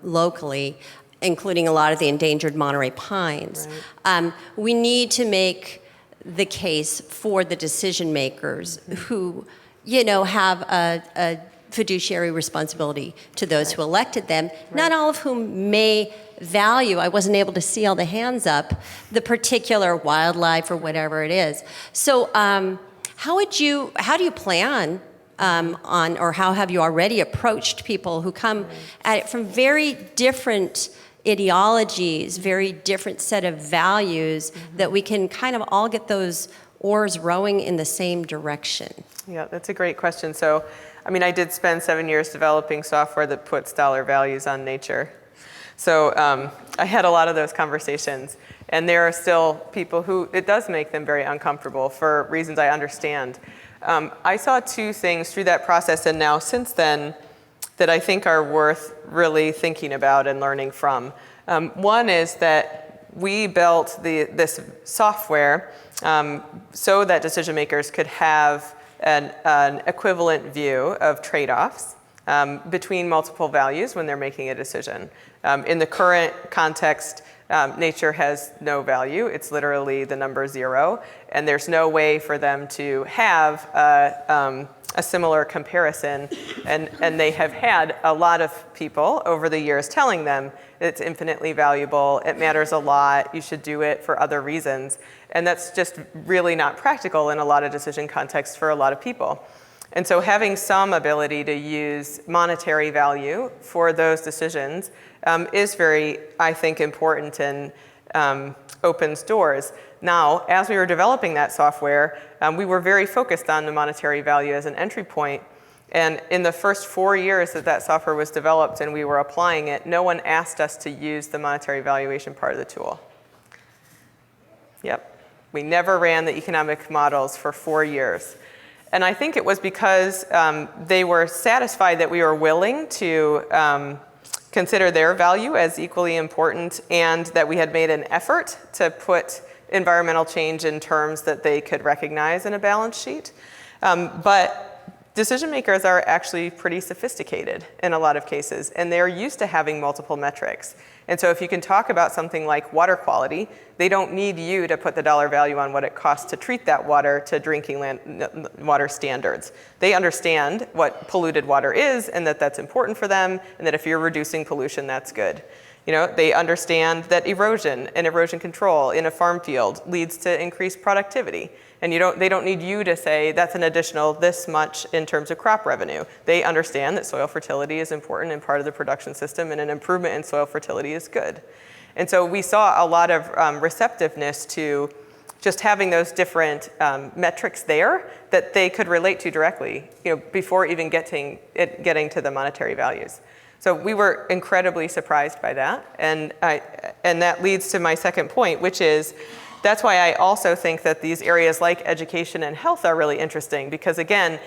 locally, including a lot of the endangered Monterey pines. Right. We need to make the case for the decision makers who, have a fiduciary responsibility to those who elected them, right. Not all of whom may value, I wasn't able to see all the hands up, the particular wildlife or whatever it is. So how do you plan on, or how have you already approached people who come at it from very different ideologies, very different set of values, that we can kind of all get those oars rowing in the same direction? Yeah, that's a great question. So, I did spend 7 years developing software that puts dollar values on nature. So I had a lot of those conversations, and there are still people who it does make them very uncomfortable for reasons I understand. I saw two things through that process, and now since then, that I think are worth really thinking about and learning from. One is that we built this software so that decision makers could have an equivalent view of trade-offs between multiple values when they're making a decision. In the current context, nature has no value. It's literally the number 0, and there's no way for them to have a similar comparison. And they have had a lot of people over the years telling them it's infinitely valuable, it matters a lot, you should do it for other reasons. And that's just really not practical in a lot of decision contexts for a lot of people. And so having some ability to use monetary value for those decisions is very, I think, important and opens doors. Now, as we were developing that software, we were very focused on the monetary value as an entry point. And in the first 4 years that that software was developed and we were applying it, no one asked us to use the monetary valuation part of the tool. Yep. We never ran the economic models for 4 years. And I think it was because they were satisfied that we were willing to consider their value as equally important, and that we had made an effort to put environmental change in terms that they could recognize in a balance sheet. But decision makers are actually pretty sophisticated in a lot of cases, and they're used to having multiple metrics. And so if you can talk about something like water quality, they don't need you to put the dollar value on what it costs to treat that water to drinking water standards. They understand what polluted water is and that that's important for them, and that if you're reducing pollution, that's good. You know, they understand that erosion and erosion control in a farm field leads to increased productivity. And they don't need you to say that's an additional this much in terms of crop revenue. They understand that soil fertility is important and part of the production system, and an improvement in soil fertility is good. And so we saw a lot of receptiveness to just having those different metrics there that they could relate to directly, before even getting to the monetary values. So we were incredibly surprised by that, and that leads to my second point, which is that's why I also think that these areas like education and health are really interesting, because again,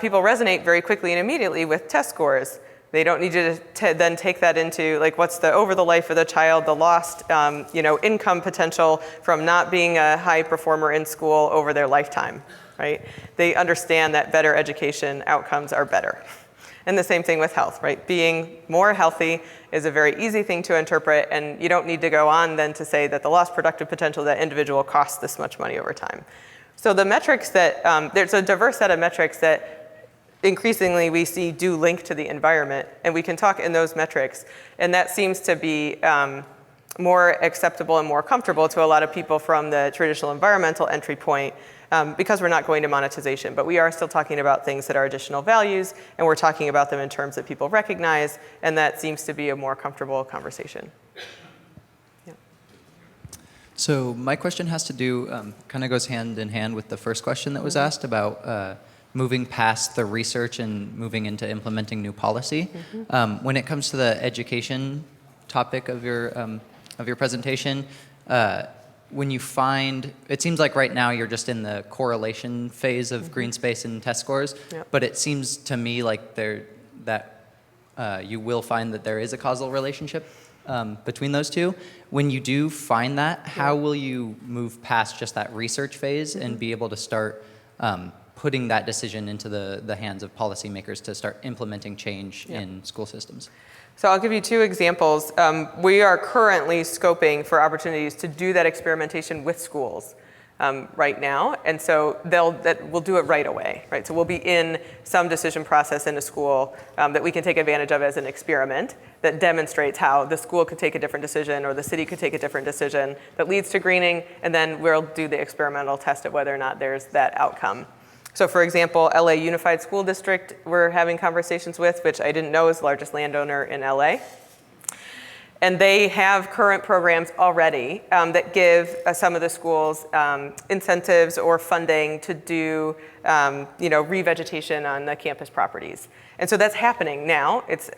people resonate very quickly and immediately with test scores. They don't need you to then take that into like what's the over the life of the child, the lost income potential from not being a high performer in school over their lifetime, right? They understand that better education outcomes are better. And the same thing with health, right? Being more healthy is a very easy thing to interpret, and you don't need to go on then to say that the lost productive potential of that individual costs this much money over time. So the metrics that, there's a diverse set of metrics that increasingly we see do link to the environment, and we can talk in those metrics, and that seems to be more acceptable and more comfortable to a lot of people from the traditional environmental entry point, because we're not going to monetization, but we are still talking about things that are additional values, and we're talking about them in terms that people recognize, and that seems to be a more comfortable conversation. Yeah. So my question has to do, kind of goes hand in hand with the first question that was asked about moving past the research and moving into implementing new policy. When it comes to the education topic of your presentation, when you find, it seems like right now you're just in the correlation phase of green space and test scores, but it seems to me like you will find that there is a causal relationship between those two. When you do find that, how will you move past just that research phase and be able to start putting that decision into the hands of policymakers to start implementing change in school systems? So I'll give you two examples. We are currently scoping for opportunities to do that experimentation with schools right now, and so we'll do it right away, right? So we'll be in some decision process in a school that we can take advantage of as an experiment that demonstrates how the school could take a different decision or the city could take a different decision that leads to greening, and then we'll do the experimental test of whether or not there's that outcome. So for example, LA Unified School District we're having conversations with, which I didn't know is the largest landowner in LA. And they have current programs already that give some of the schools incentives or funding to do revegetation on the campus properties. And so that's happening now. It's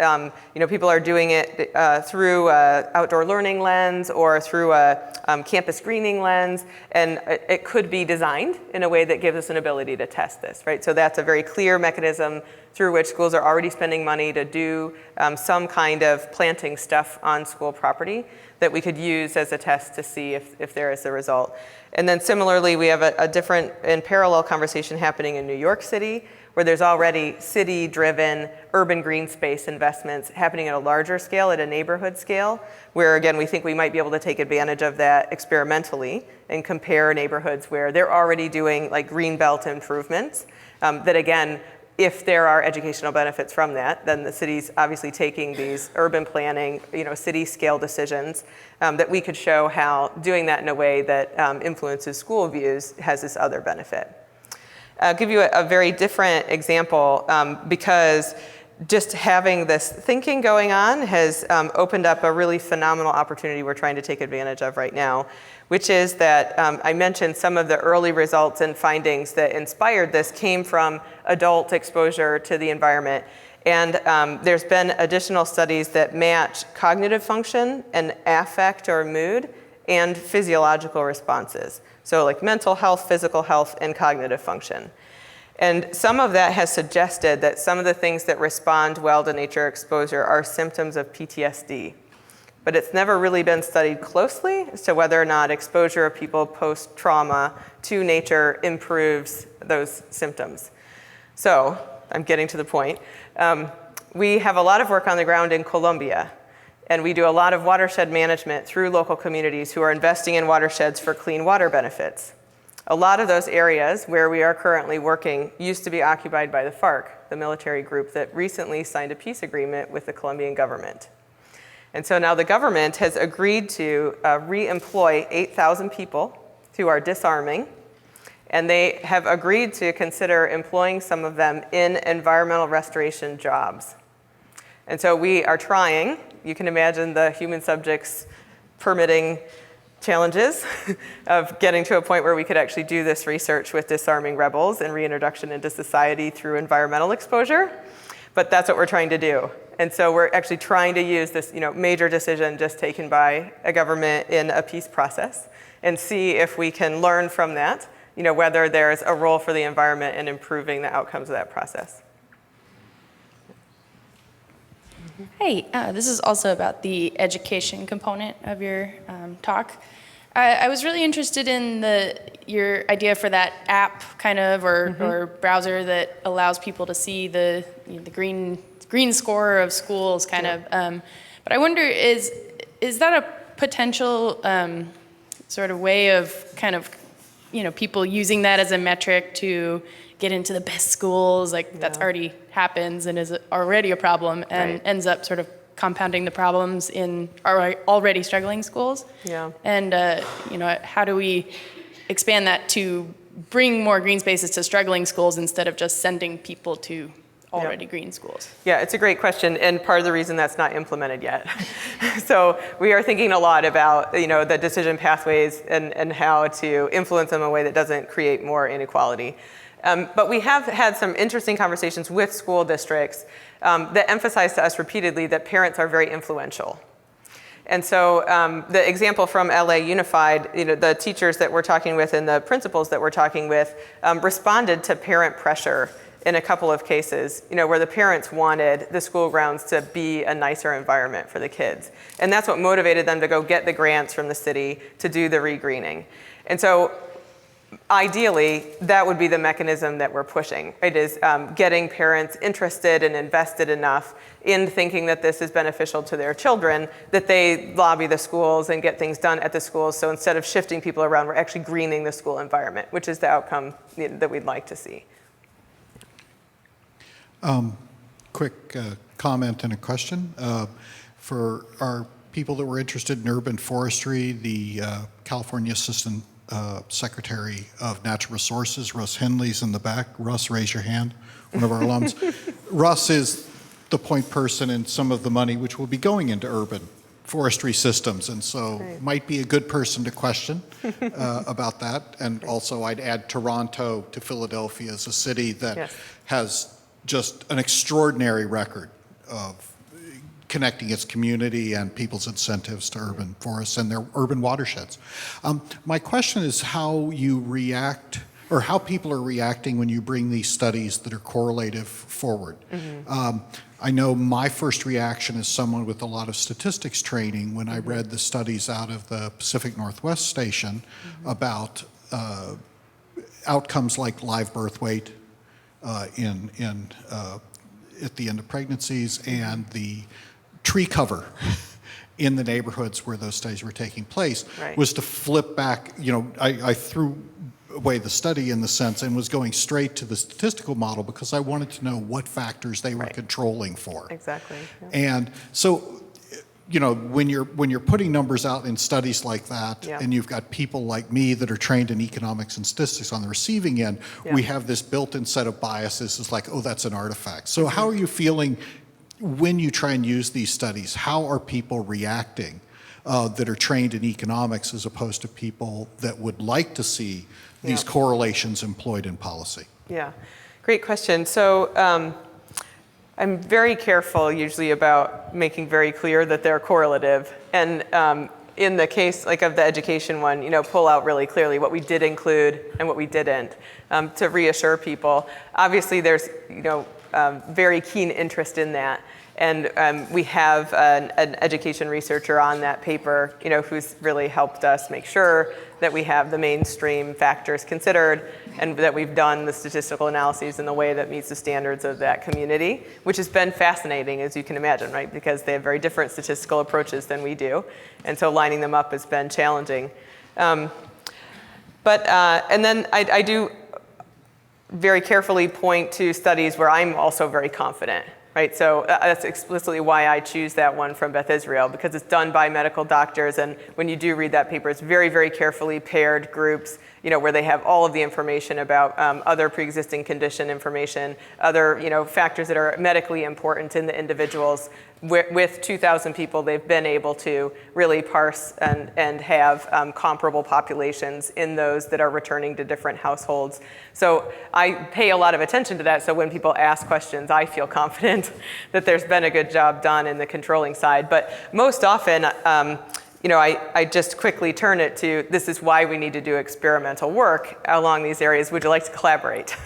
people are doing it through a outdoor learning lens or through a campus greening lens, and it could be designed in a way that gives us an ability to test this, right? So that's a very clear mechanism through which schools are already spending money to do some kind of planting stuff on school property that we could use as a test to see if there is a result. And then similarly, we have a different and parallel conversation happening in New York City, where there's already city-driven urban green space investments happening at a larger scale, at a neighborhood scale, where again, we think we might be able to take advantage of that experimentally and compare neighborhoods where they're already doing like green belt improvements that again, if there are educational benefits from that, then the city's obviously taking these urban planning, city scale decisions that we could show how doing that in a way that influences school views has this other benefit. I'll give you a very different example because just having this thinking going on has opened up a really phenomenal opportunity we're trying to take advantage of right now, which is that I mentioned some of the early results and findings that inspired this came from adult exposure to the environment. And there's been additional studies that match cognitive function and affect or mood and physiological responses. So like mental health, physical health, and cognitive function. And some of that has suggested that some of the things that respond well to nature exposure are symptoms of PTSD. But it's never really been studied closely as to whether or not exposure of people post-trauma to nature improves those symptoms. So I'm getting to the point. We have a lot of work on the ground in Colombia, and we do a lot of watershed management through local communities who are investing in watersheds for clean water benefits. A lot of those areas where we are currently working used to be occupied by the FARC, the military group that recently signed a peace agreement with the Colombian government. And so now the government has agreed to re-employ 8,000 people who are disarming, and they have agreed to consider employing some of them in environmental restoration jobs. And so we are trying, you can imagine the human subjects permitting challenges of getting to a point where we could actually do this research with disarming rebels and reintroduction into society through environmental exposure, but that's what we're trying to do. And so we're actually trying to use this major decision just taken by a government in a peace process and see if we can learn from that, whether there's a role for the environment in improving the outcomes of that process. Hey, this is also about the education component of your talk. I was really interested in your idea for that app kind of, or browser that allows people to see the green score of schools kind of. But I wonder, is that a potential sort of way of kind of, people using that as a metric to get into the best schools, that's already happens and is already a problem and ends up sort of compounding the problems in our already struggling schools. Yeah. And, how do we expand that to bring more green spaces to struggling schools instead of just sending people to already green schools? Yeah, it's a great question, and part of the reason that's not implemented yet. So we are thinking a lot about, the decision pathways and how to influence them in a way that doesn't create more inequality. But we have had some interesting conversations with school districts that emphasize to us repeatedly that parents are very influential. And so the example from LA Unified, the teachers that we're talking with and the principals that we're talking with responded to parent pressure in a couple of cases, where the parents wanted the school grounds to be a nicer environment for the kids. And that's what motivated them to go get the grants from the city to do the regreening. And so ideally, that would be the mechanism that we're pushing. It is getting parents interested and invested enough in thinking that this is beneficial to their children that they lobby the schools and get things done at the schools. So instead of shifting people around, we're actually greening the school environment, which is the outcome that we'd like to see. Quick comment and a question. For our people that were interested in urban forestry, the California Assistant Secretary of Natural Resources, Russ Henley's in the back. Russ, raise your hand, one of our alums. Russ is the point person in some of the money which will be going into urban forestry systems, and so might be a good person to question about that. And also I'd add Toronto to Philadelphia as a city that has just an extraordinary record of connecting its community and people's incentives to urban forests and their urban watersheds. My question is how you react, or how people are reacting when you bring these studies that are correlative forward. I know my first reaction as someone with a lot of statistics training when I read the studies out of the Pacific Northwest Station about outcomes like live birth weight at the end of pregnancies and the tree cover in the neighborhoods where those studies were taking place was to flip back. I threw away the study in the sense and was going straight to the statistical model because I wanted to know what factors they were controlling for. Exactly. And so when you're putting numbers out in studies like that, Yeah. and you've got people like me that are trained in economics and statistics on the receiving end, we have this built-in set of biases. It's like, oh, that's an artifact. So how are you feeling when you try and use these studies? How are people reacting that are trained in economics as opposed to people that would like to see these correlations employed in policy? Yeah, great question. So I'm very careful usually about making very clear that they're correlative. And in the case like of the education one, pull out really clearly what we did include and what we didn't to reassure people. Obviously, there's very keen interest in that. And we have an education researcher on that paper, who's really helped us make sure that we have the mainstream factors considered and that we've done the statistical analyses in the way that meets the standards of that community, which has been fascinating, as you can imagine, right? Because they have very different statistical approaches than we do. And so lining them up has been challenging. And then I do very carefully point to studies where I'm also very confident. Right, so that's explicitly why I choose that one from Beth Israel, because it's done by medical doctors, and when you do read that paper, it's very, very carefully paired groups, where they have all of the information about other pre-existing condition information, other, factors that are medically important in the individuals. With 2,000 people, they've been able to really parse and have comparable populations in those that are returning to different households. So I pay a lot of attention to that, so when people ask questions, I feel confident that there's been a good job done in the controlling side. But most often, I just quickly turn it to, this is why we need to do experimental work along these areas. Would you like to collaborate?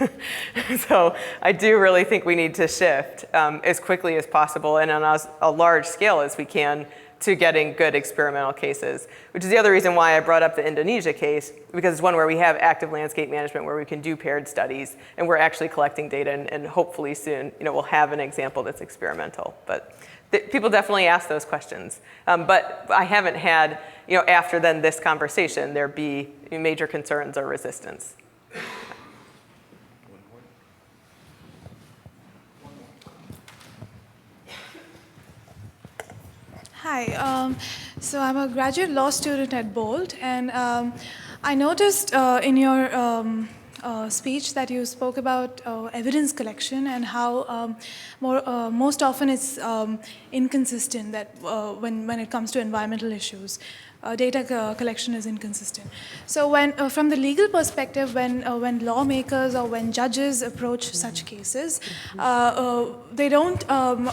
So I do really think we need to shift as quickly as possible and on a large scale as we can to getting good experimental cases, which is the other reason why I brought up the Indonesia case, because it's one where we have active landscape management where we can do paired studies and we're actually collecting data and hopefully soon, we'll have an example that's experimental. But people definitely ask those questions. But I haven't had, after then this conversation, there be major concerns or resistance. Hi, so I'm a graduate law student at Bolt, and I noticed in your speech that you spoke about evidence collection and how most often it's inconsistent that when it comes to environmental issues. Data collection is inconsistent. So when, from the legal perspective, when lawmakers or when judges approach such cases, they don't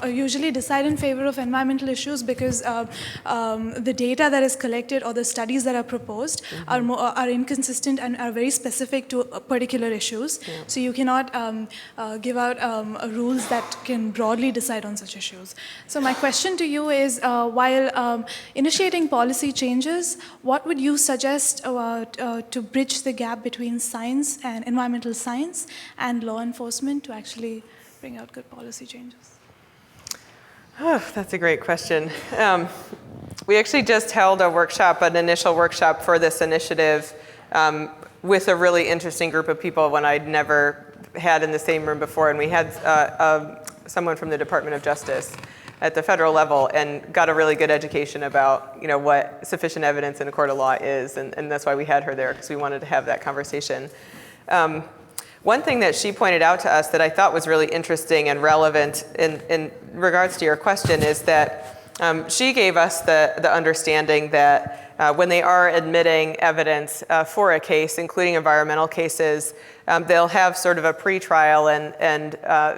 usually decide in favor of environmental issues because the data that is collected or the studies that are proposed are inconsistent and are very specific to particular issues. Yeah. So you cannot give out rules that can broadly decide on such issues. So my question to you is, while initiating policy changes, what would you suggest to bridge the gap between science and environmental science and law enforcement to actually bring out good policy changes? Oh, that's a great question. We actually just held a workshop, an initial workshop for this initiative with a really interesting group of people when I'd never had in the same room before. And we had someone from the Department of Justice at the federal level and got a really good education about what sufficient evidence in a court of law is, and that's why we had her there, because we wanted to have that conversation. One thing that she pointed out to us that I thought was really interesting and relevant in regards to your question is that she gave us the understanding that when they are admitting evidence for a case, including environmental cases, they'll have sort of a pre-trial and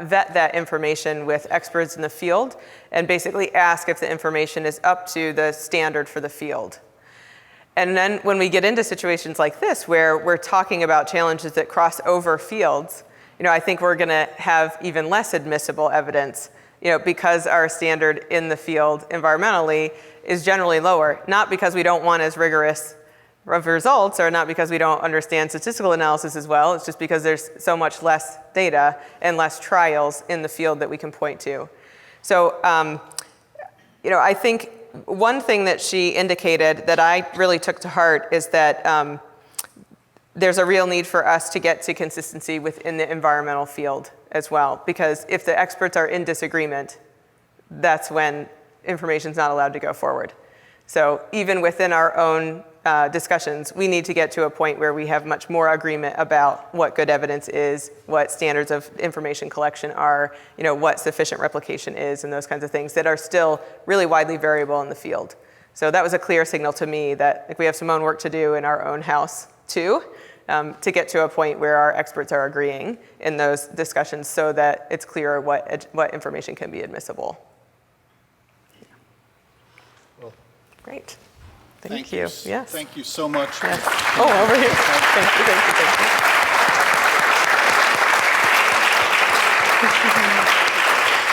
vet that information with experts in the field and basically ask if the information is up to the standard for the field. And then when we get into situations like this, where we're talking about challenges that cross over fields, I think we're gonna have even less admissible evidence, because our standard in the field environmentally is generally lower, not because we don't want as rigorous of results or not because we don't understand statistical analysis as well, it's just because there's so much less data and less trials in the field that we can point to. So, I think one thing that she indicated that I really took to heart is that there's a real need for us to get to consistency within the environmental field as well, because if the experts are in disagreement, that's when information's not allowed to go forward. So even within our own discussions, we need to get to a point where we have much more agreement about what good evidence is, what standards of information collection are, what sufficient replication is, and those kinds of things that are still really widely variable in the field. So that was a clear signal to me that we have some own work to do in our own house too, to get to a point where our experts are agreeing in those discussions so that it's clear what information can be admissible. Well, great. Thank you. Yes. Thank you so much. Yes. Oh, over here. Thank you.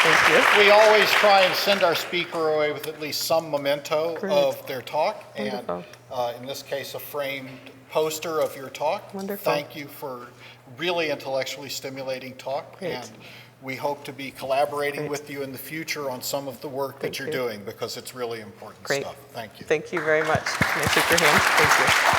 Thank you. We always try and send our speaker away with at least some memento of their talk. Wonderful. And in this case, a framed poster of your talk. Wonderful. Thank you for really intellectually stimulating talk. Great. And we hope to be collaborating Great. with you in the future on some of the work that you're doing because it's really important Great. stuff. Thank you. Thank you very much. Can I shake your hand? Thank you.